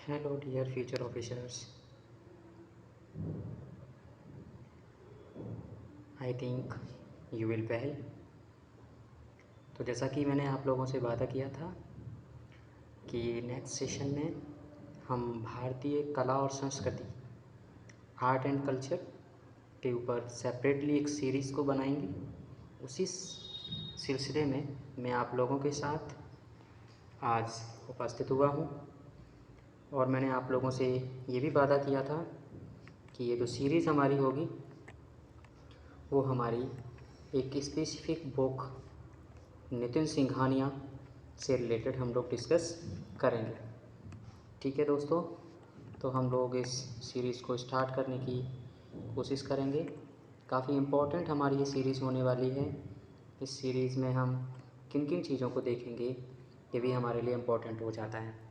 Hello, dear future officers. I think you will well. तो जैसा कि मैंने आप लोगों से वादा किया था कि नेक्स्ट सेशन में हम भारतीय कला और संस्कृति आर्ट एंड कल्चर के ऊपर सेपरेटली एक सीरीज़ को बनाएंगे। उसी सिलसिले में मैं आप लोगों के साथ आज उपस्थित हुआ हूँ और मैंने आप लोगों से ये भी वादा किया था कि ये जो सीरीज़ हमारी होगी वो हमारी एक स्पेसिफिक बुक नितिन सिंघानिया से रिलेटेड हम लोग डिस्कस करेंगे। ठीक है दोस्तों, तो हम लोग इस सीरीज़ को स्टार्ट करने की कोशिश करेंगे। काफ़ी इम्पोर्टेंट हमारी ये सीरीज़ होने वाली है। इस सीरीज़ में हम किन किन चीज़ों को देखेंगे ये भी हमारे लिए इम्पोर्टेंट हो जाता है।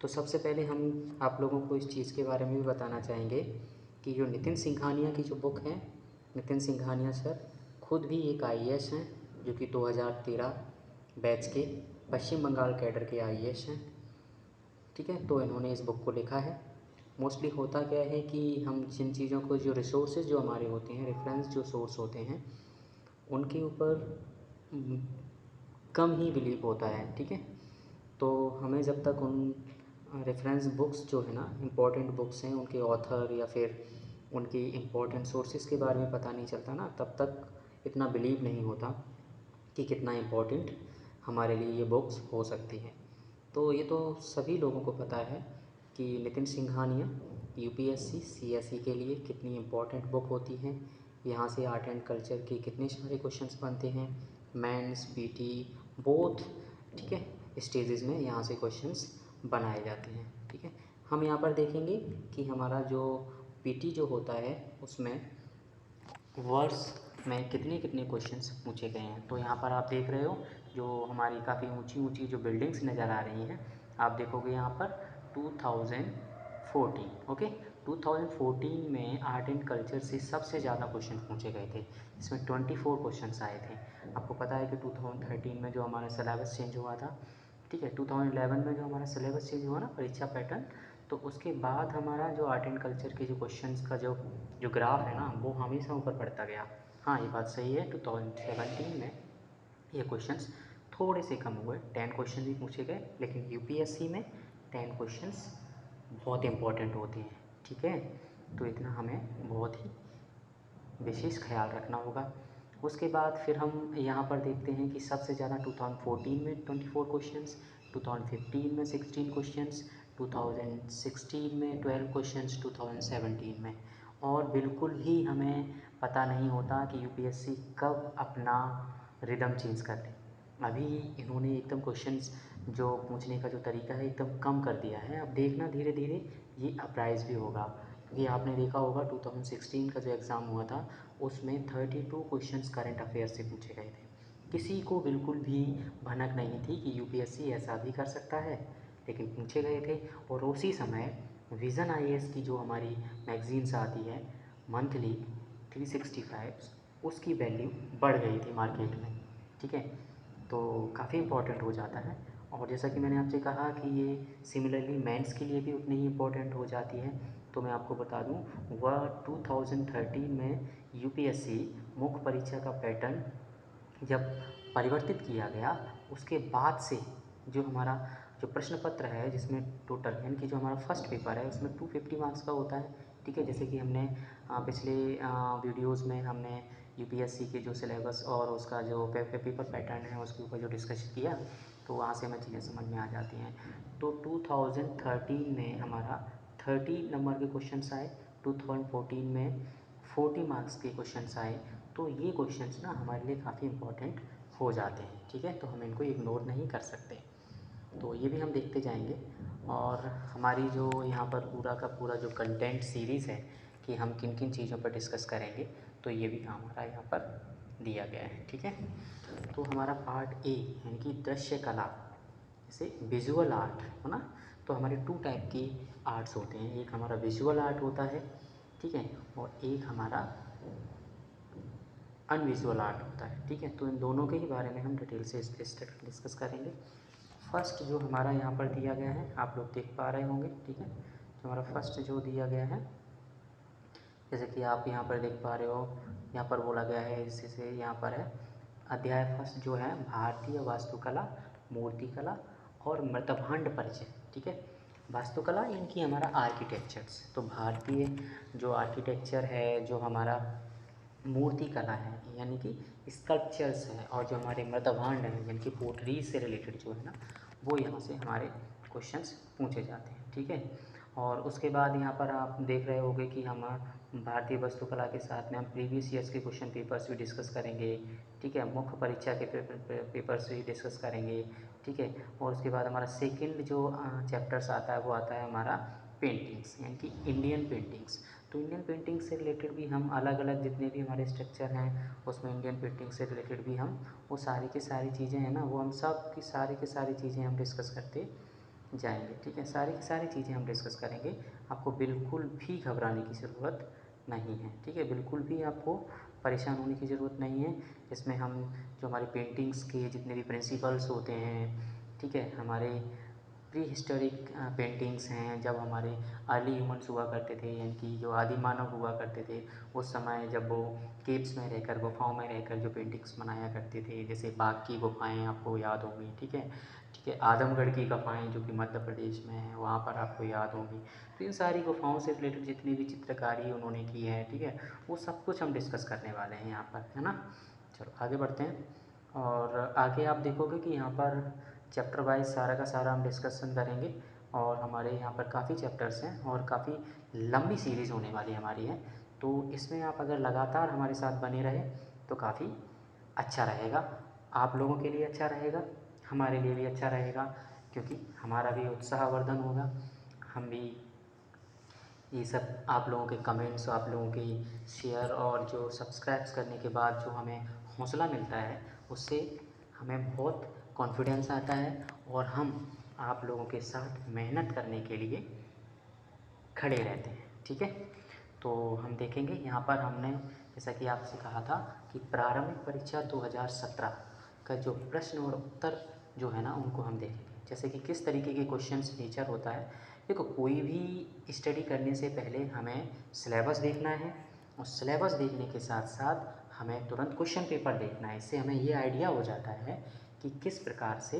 तो सबसे पहले हम आप लोगों को इस चीज़ के बारे में भी बताना चाहेंगे कि जो नितिन सिंघानिया की जो बुक है, नितिन सिंघानिया सर खुद भी एक आईएएस हैं जो कि 2013 बैच के पश्चिम बंगाल कैडर के आईएएस हैं। ठीक है, तो इन्होंने इस बुक को लिखा है। मोस्टली होता क्या है कि हम जिन चीज़ों को जो रिसोर्सेज जो हमारे होते हैं, रेफरेंस जो सोर्स होते हैं, उनके ऊपर कम ही बिलीव होता है। ठीक है, तो हमें जब तक उन रेफरेंस बुक्स जो है ना, इम्पोर्टेंट बुक्स हैं, उनके ऑथर या फिर उनकी इम्पोर्टेंट सोर्सेज के बारे में पता नहीं चलता ना, तब तक इतना बिलीव नहीं होता कि कितना इम्पोर्टेंट हमारे लिए ये बुक्स हो सकती हैं। तो ये तो सभी लोगों को पता है कि नितिन सिंघानिया यूपीएससी सीएसई के लिए कितनी इम्पोर्टेंट बुक होती है। यहाँ से आर्ट एंड कल्चर के कितने सारे क्वेश्चंस बनते हैं, मेंस पीटी बोथ। ठीक है, स्टेजेस में यहाँ से क्वेश्चंस बनाए जाते हैं। ठीक है, हम यहाँ पर देखेंगे कि हमारा जो पीटी जो होता है उसमें वर्ष में कितने कितने क्वेश्चंस पूछे गए हैं। तो यहाँ पर आप देख रहे हो जो हमारी काफ़ी ऊंची ऊंची जो बिल्डिंग्स नज़र आ रही हैं, आप देखोगे यहाँ पर 2014। ओके, 2014 में आर्ट एंड कल्चर से सबसे ज़्यादा क्वेश्चन पूछे गए थे। इसमें 24 क्वेश्चंस आए थे। आपको पता है कि 2013 में जो हमारा सिलेबस चेंज हुआ था, ठीक है, 2011 में जो हमारा सिलेबस चेंज हुआ ना, परीक्षा पैटर्न, तो उसके बाद हमारा जो आर्ट एंड कल्चर के जो क्वेश्चंस का जो जो ग्राफ है ना, वो हमेशा ऊपर बढ़ता गया। हाँ, ये बात सही है, 2017 में ये क्वेश्चंस थोड़े से कम हुए, 10 क्वेश्चन भी पूछे गए, लेकिन यूपीएससी में 10 क्वेश्चंस बहुत इंपॉर्टेंट होते हैं। ठीक है, तो इतना हमें बहुत ही विशेष ख्याल रखना होगा। उसके बाद फिर हम यहाँ पर देखते हैं कि सबसे ज़्यादा 2014 में 24 क्वेश्चंस, 2015 में 16 क्वेश्चंस, 2016 में 12 क्वेश्चंस, 2017 में। और बिल्कुल ही हमें पता नहीं होता कि यूपीएससी कब अपना रिदम चेंज कर ले। अभी इन्होंने एकदम क्वेश्चंस जो पूछने का जो तरीका है एकदम कम कर दिया है। अब देखना धीरे धीरे ये अपराइज भी होगा, क्योंकि आपने देखा होगा 2016 का जो एग्ज़ाम हुआ था उसमें 32 क्वेश्चंस करंट अफेयर से पूछे गए थे। किसी को बिल्कुल भी भनक नहीं थी कि यूपीएससी ऐसा भी कर सकता है, लेकिन पूछे गए थे। और उसी समय विज़न आईएएस की जो हमारी मैगजीन्स आती है मंथली 365, उसकी वैल्यू बढ़ गई थी मार्केट में। ठीक है, तो काफ़ी इम्पोर्टेंट हो जाता है। और जैसा कि मैंने आपसे कहा कि ये सिमिलरली मेंस के लिए भी उतनी ही इम्पोर्टेंट हो जाती है। तो मैं आपको बता दूं, वह 2013 में यूपीएससी मुख्य परीक्षा का पैटर्न जब परिवर्तित किया गया, उसके बाद से जो हमारा जो प्रश्न पत्र है, जिसमें टोटल यानी कि जो हमारा फर्स्ट पेपर है उसमें 250 मार्क्स का होता है। ठीक है, जैसे कि हमने पिछले वीडियोस में हमने यूपीएससी के जो सिलेबस और उसका जो पेपर पैटर्न है उसके ऊपर जो डिस्कशन किया, तो वहाँ से हमें चीज़ें समझ में आ जाती हैं। तो 2013 में हमारा 30 नंबर के क्वेश्चंस आए, 2014 में 40 मार्क्स के क्वेश्चंस आए। तो ये क्वेश्चंस ना हमारे लिए काफ़ी इम्पोर्टेंट हो जाते हैं। ठीक है, तो हम इनको इग्नोर नहीं कर सकते। तो ये भी हम देखते जाएंगे। और हमारी जो यहाँ पर पूरा का पूरा जो कंटेंट सीरीज़ है कि हम किन किन चीज़ों पर डिस्कस करेंगे, तो ये भी हमारा यहाँ पर दिया गया है। ठीक है, तो हमारा पार्ट ए यानी कि दृश्य कला, जैसे विजुअल आर्ट है ना, तो हमारे 2 टाइप के आर्ट्स होते हैं। एक हमारा विजुअल आर्ट होता है, ठीक है, और एक हमारा अनविजुअल आर्ट होता है। ठीक है, तो इन दोनों के ही बारे में हम डिटेल से डिस्कस करेंगे। फर्स्ट जो हमारा यहाँ पर दिया गया है, आप लोग देख पा रहे होंगे, ठीक है। जो हमारा फर्स्ट जो दिया गया है, जैसे कि आप यहाँ पर देख पा रहे हो, यहाँ पर बोला गया है, इससे से यहाँ पर है अध्याय फर्स्ट जो है भारतीय वास्तुकला, मूर्तिकला और मृतभांड परिचय, ठीक है। वास्तुकला यानी कि हमारा आर्किटेक्चर्स, तो भारतीय जो आर्किटेक्चर है, जो हमारा मूर्ति कला है यानी कि स्कल्पचर्स हैं, और जो हमारे मृतभांड हैं यानी कि पोटरीज से रिलेटेड जो है ना, वो यहाँ से हमारे क्वेश्चंस पूछे जाते हैं, ठीक है। और उसके बाद यहाँ पर आप देख रहे होंगे कि हम भारतीय वास्तुकला के साथ में हम प्रीवियस ईयर्स के क्वेश्चन पेपर्स भी डिस्कस करेंगे, ठीक है। मुख्य परीक्षा के पेपर्स भी डिस्कस करेंगे, ठीक है। और उसके बाद हमारा सेकेंड जो चैप्टर्स आता है वो आता है हमारा पेंटिंग्स यानी कि इंडियन पेंटिंग्स। तो इंडियन पेंटिंग से रिलेटेड भी हम अलग अलग जितने भी हमारे स्ट्रक्चर हैं उसमें इंडियन पेंटिंग से रिलेटेड भी हम वो सारी की सारी चीज़ें हैं ना, वो हम सब की सारी चीज़ें हम डिस्कस करते जाएंगे, ठीक है। सारी की सारी चीज़ें हम डिस्कस करेंगे, आपको बिल्कुल भी घबराने की ज़रूरत नहीं है, ठीक है। बिल्कुल भी आपको परेशान होने की ज़रूरत नहीं है। इसमें हम जो हमारी पेंटिंग्स के जितने भी प्रिंसिपल्स होते हैं, ठीक है, हमारे प्री हिस्टोरिक पेंटिंग्स हैं, जब हमारे अर्ली ह्यूमन्स हुआ करते थे यानी कि जो आदि मानव हुआ करते थे, उस समय जब वो केव्स में रहकर, गुफाओं में रहकर जो पेंटिंग्स बनाया करते थे, जैसे बाघ की गुफाएं आपको याद होंगी, ठीक है, ठीक है। आदमगढ़ की गुफाएं जो कि मध्य प्रदेश में है, वहाँ पर आपको याद होंगी। तो इन सारी गुफाओं से रिलेटेड जितनी भी चित्रकारी उन्होंने की है, ठीक है, वो सब कुछ हम डिस्कस करने वाले हैं यहाँ पर, है ना। चलो आगे बढ़ते हैं। और आगे आप देखोगे कि यहाँ पर चैप्टर वाइज सारा का सारा हम डिस्कशन करेंगे, और हमारे यहाँ पर काफ़ी चैप्टर्स हैं और काफ़ी लंबी सीरीज़ होने वाली हमारी है। तो इसमें आप अगर लगातार हमारे साथ बने रहे तो काफ़ी अच्छा रहेगा, आप लोगों के लिए अच्छा रहेगा, हमारे लिए भी अच्छा रहेगा, क्योंकि हमारा भी उत्साहवर्धन होगा। हम भी ये सब आप लोगों के कमेंट्स, आप लोगों के शेयर और जो सब्सक्राइब्स करने के बाद जो हमें हौसला मिलता है, उससे हमें बहुत कॉन्फिडेंस आता है, और हम आप लोगों के साथ मेहनत करने के लिए खड़े रहते हैं, ठीक है। तो हम देखेंगे यहाँ पर हमने जैसा कि आपसे कहा था कि प्रारंभिक परीक्षा 2017 का जो प्रश्न और उत्तर जो है ना, उनको हम देखेंगे, जैसे कि किस तरीके के क्वेश्चंस नेचर होता है। देखो, कोई भी स्टडी करने से पहले हमें सिलेबस देखना है, और सिलेबस देखने के साथ साथ हमें तुरंत क्वेश्चन पेपर देखना है। इससे हमें ये आइडिया हो जाता है कि किस प्रकार से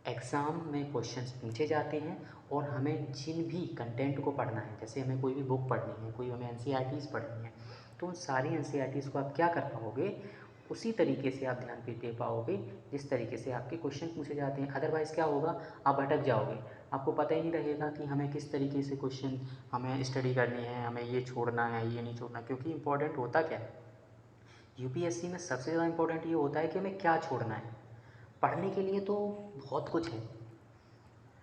एग्ज़ाम में क्वेश्चंस पूछे जाते हैं, और हमें जिन भी कंटेंट को पढ़ना है, जैसे हमें कोई भी बुक पढ़नी है, कोई हमें एनसीईआरटीज़ पढ़नी है, तो उन सारी एनसीईआरटीज़ को आप क्या कर पाओगे, उसी तरीके से आप ध्यान पे दे पाओगे जिस तरीके से आपके क्वेश्चन पूछे जाते हैं। अदरवाइज़ क्या होगा, आप भटक जाओगे, आपको पता ही नहीं रहेगा कि हमें किस तरीके से क्वेश्चन हमें स्टडी करनी है, हमें ये छोड़ना है, ये नहीं छोड़ना। क्योंकि इंपॉर्टेंट होता क्या है, यूपीएससी में सबसे ज़्यादा इंपॉर्टेंट ये होता है कि हमें क्या छोड़ना है। पढ़ने के लिए तो बहुत कुछ है,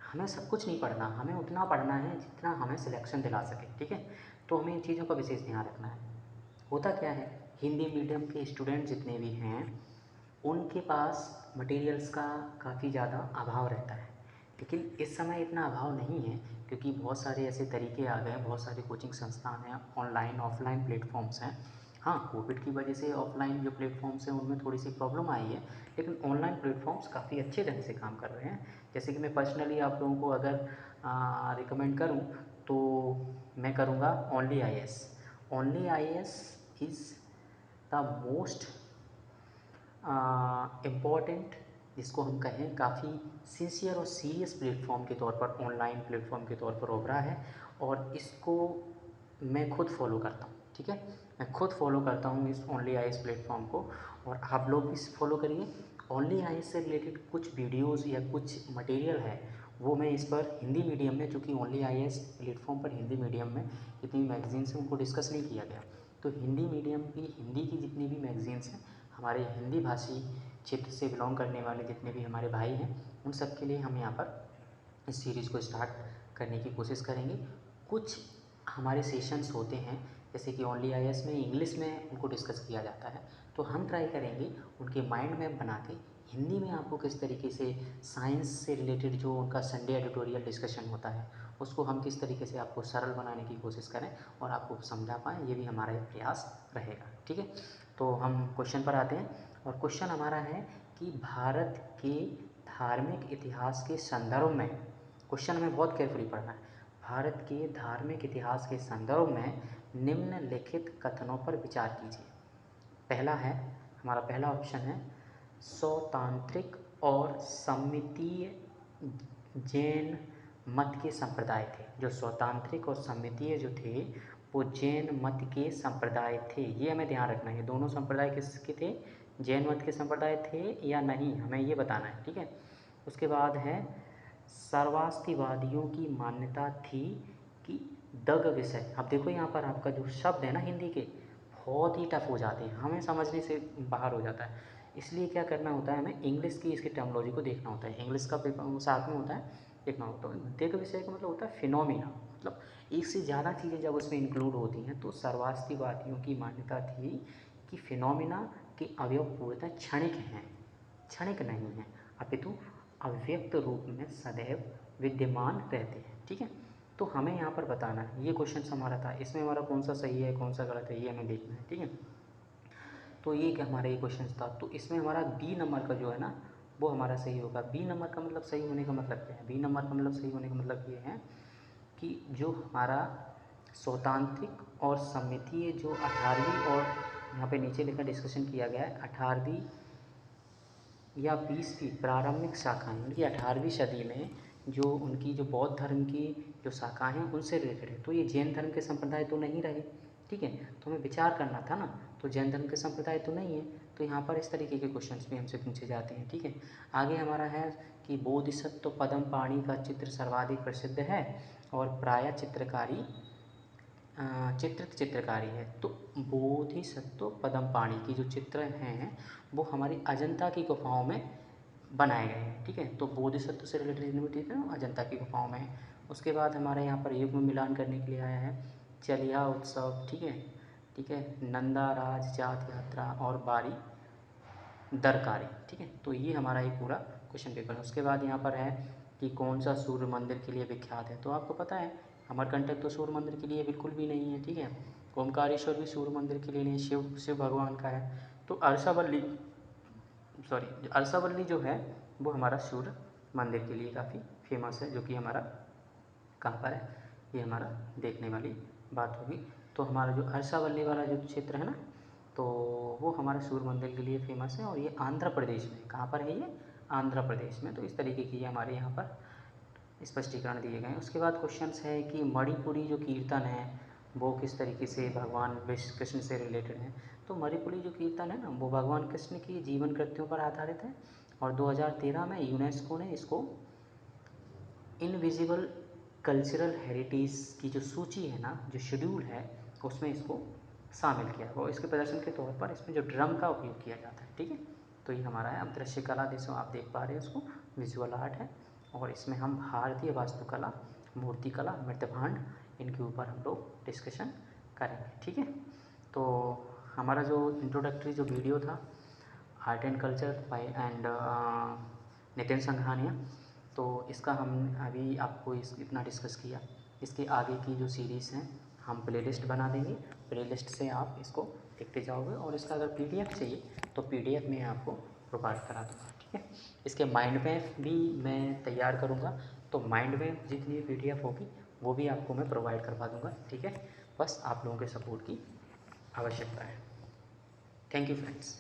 हमें सब कुछ नहीं पढ़ना, हमें उतना पढ़ना है जितना हमें सिलेक्शन दिला सके, ठीक है। तो हमें इन चीज़ों का विशेष ध्यान रखना है। होता क्या है, हिंदी मीडियम के स्टूडेंट जितने भी हैं उनके पास मटेरियल्स का काफ़ी ज़्यादा अभाव रहता है, लेकिन इस समय इतना अभाव नहीं है, क्योंकि बहुत सारे ऐसे तरीके आ गए हैं, बहुत सारे कोचिंग संस्थान हैं, ऑनलाइन ऑफलाइन प्लेटफॉर्म्स हैं। हाँ, कोविड की वजह से ऑफलाइन जो प्लेटफॉर्म्स हैं उनमें थोड़ी सी प्रॉब्लम आई है, लेकिन ऑनलाइन प्लेटफॉर्म्स काफ़ी अच्छे ढंग से काम कर रहे हैं। जैसे कि मैं पर्सनली आप लोगों को अगर रिकमेंड करूँ तो मैं करूँगा only IAS. Only IAS is the most important, जिसको हम कहें काफ़ी सिंसियर और सीरियस प्लेटफॉर्म के तौर पर, ऑनलाइन प्लेटफॉर्म के तौर पर उभरा है, और इसको मैं खुद फॉलो करता हूँ, ठीक है। मैं खुद फॉलो करता हूँ इस ओनली आईएएस प्लेटफॉर्म को, और आप लोग भी फॉलो करिए। ओनली आईएएस से रिलेटेड कुछ वीडियोज़ या कुछ मटेरियल है वो मैं इस पर हिंदी मीडियम में, चूँकि ओनली आईएएस प्लेटफॉर्म पर हिंदी मीडियम में जितनी मैगजीन्स हैं उनको डिस्कस नहीं किया गया, तो हिंदी मीडियम की हिंदी की जितनी भी मैगजीन्स हैं, हमारे हिंदी भाषी क्षेत्र से बिलोंग करने वाले जितने भी हमारे भाई हैं, उन सब के लिए हम यहाँ पर इस सीरीज़ को स्टार्ट करने की कोशिश करेंगे। कुछ हमारे सेशंस होते हैं, जैसे कि ओनली आईएएस में इंग्लिश में उनको डिस्कस किया जाता है, तो हम ट्राई करेंगे उनके माइंड मैप बना के हिंदी में आपको किस तरीके से साइंस से रिलेटेड जो उनका संडे एडिटोरियल डिस्कशन होता है, उसको हम किस तरीके से आपको सरल बनाने की कोशिश करें और आपको समझा पाएँ, ये भी हमारा एक प्रयास रहेगा, ठीक है। तो हम क्वेश्चन पर आते हैं, और क्वेश्चन हमारा है कि भारत के धार्मिक इतिहास के संदर्भ में, क्वेश्चन हमें बहुत केयरफुली पढ़ना है, भारत के धार्मिक इतिहास के संदर्भ में निम्नलिखित कथनों पर विचार कीजिए। पहला है, हमारा पहला ऑप्शन है, स्वतांत्रिक और सम्मितीय जैन मत के संप्रदाय थे। जो स्वतांत्रिक और सम्मितीय जो थे वो जैन मत के संप्रदाय थे, ये हमें ध्यान रखना है। ये दोनों संप्रदाय किसके थे? जैन मत के संप्रदाय थे या नहीं, हमें ये बताना है, ठीक है। उसके बाद है, सर्वास्तिवादियों की मान्यता थी कि दग विषय। अब देखो यहाँ पर आपका जो शब्द है ना हिंदी के, बहुत ही टफ हो जाते हैं, हमें समझने से बाहर हो जाता है। इसलिए क्या करना होता है, हमें इंग्लिश की इसकी टर्मिनोलॉजी को देखना होता है। इंग्लिश का पेपर साथ में होता है, देखना होता है। दग विषय का मतलब होता है फिनोमिना, मतलब एक से ज़्यादा चीज़ें जब उसमें इंक्लूड होती हैं। तो सर्वास्तिवादियों की मान्यता थी कि फिनोमिना के अवयव पूर्णतः क्षणिक हैं, क्षणिक नहीं हैं, अपितु अव्यक्त रूप में सदैव विद्यमान रहते हैं, ठीक है। तो हमें यहाँ पर बताना है, ये क्वेश्चन हमारा था, इसमें हमारा कौन सा सही है कौन सा गलत है ये हमें देखना है, ठीक है। तो ये क्या हमारा ये क्वेश्चन था, तो इसमें हमारा बी नंबर का जो है ना वो हमारा सही होगा। बी नंबर का मतलब सही होने का मतलब क्या है? बी नंबर का मतलब सही होने का मतलब ये है कि जो हमारा स्वतांत्रिक और सम्मितीय जो 18वीं और यहाँ पे नीचे लिखा डिस्कशन किया गया है, 18वीं या 20वीं प्रारंभिक शाखाएँ, उनकी 18वीं सदी में जो उनकी जो बौद्ध धर्म की जो शाखाएँ हैं उनसे रिलेटेड है। तो ये जैन धर्म के संप्रदाय तो नहीं रहे, ठीक है। तो हमें विचार करना था ना, तो जैन धर्म के संप्रदाय तो नहीं है, तो यहाँ पर इस तरीके के क्वेश्चंस भी हमसे पूछे जाते हैं, ठीक है। आगे हमारा है कि बोधिसत्व पद्मपाणि का चित्र सर्वाधिक प्रसिद्ध है और प्रायः चित्रकारी है। तो बोधिसत्व पद्मपाणि की जो चित्र हैं वो हमारी अजंता की गुफाओं में बनाए गए हैं, ठीक है। तो बोधिसत्व से रिलेटेड जितने भी है अजंता की गुफाओं में है। उसके बाद हमारे यहाँ पर युग्म मिलान करने के लिए आया है चलिया उत्सव, ठीक है, ठीक है, नंदा राज जात यात्रा और बारी दरकारी, ठीक है। तो ये हमारा एक पूरा क्वेश्चन पेपर है। उसके बाद यहाँ पर है कि कौन सा सूर्य मंदिर के लिए विख्यात है। तो आपको पता है अमरकंटक तो सूर्य मंदिर के लिए बिल्कुल भी नहीं है, ठीक है। ओमकारेश्वर भी सूर्य मंदिर के लिए नहीं, शिव भगवान का है। तो अरसावल्ली जो है वो हमारा सूर्य मंदिर के लिए काफ़ी फेमस है, जो कि हमारा कहाँ पर है, ये हमारा देखने वाली बात होगी। तो हमारा जो अरसावल्ली वाला जो क्षेत्र है ना, तो वो हमारे सूर्य मंदिर के लिए फेमस है और ये आंध्र प्रदेश में, कहाँ पर है ये? आंध्र प्रदेश में। तो इस तरीके की हमारे यहाँ पर स्पष्टीकरण दिए गए हैं। उसके बाद क्वेश्चन है कि मणिपुरी जो कीर्तन है वो किस तरीके से भगवान विष्णु कृष्ण से रिलेटेड है। तो मणिपुरी जो कीर्तन है ना वो भगवान कृष्ण की जीवन कृत्यों पर आधारित है और 2013 में यूनेस्को ने इसको इनविजिबल कल्चरल हेरिटेज की जो सूची है ना, जो शेड्यूल है, उसमें इसको शामिल किया और इसके प्रदर्शन के तौर पर इसमें जो ड्रम का उपयोग किया जाता है, ठीक है। तो ये हमारा है। अब दृश्य कला जैसे आप देख पा रहे हैं उसको विजुअल आर्ट है और इसमें हम भारतीय वास्तुकला, मूर्तिकला, मृत्यभांड, इनके ऊपर हम लोग डिस्कशन करेंगे, ठीक है। तो हमारा जो इंट्रोडक्टरी जो वीडियो था art and culture by and Nitin Singhania, तो इसका हम अभी आपको इतना डिस्कस किया। इसके आगे की जो सीरीज़ हैं हम प्लेलिस्ट बना देंगे, प्लेलिस्ट से आप इसको देखते जाओगे और इसका अगर पीडीएफ चाहिए तो पीडीएफ में आपको प्रोवाइड करा दूँगा, ठीक है। इसके माइंड मैप भी मैं तैयार करूँगा, तो माइंड मैप जितनी पीडीएफ होगी वो भी आपको मैं प्रोवाइड करवा दूँगा, ठीक है। बस आप लोगों के सपोर्ट की आवश्यकता है। Thank you friends.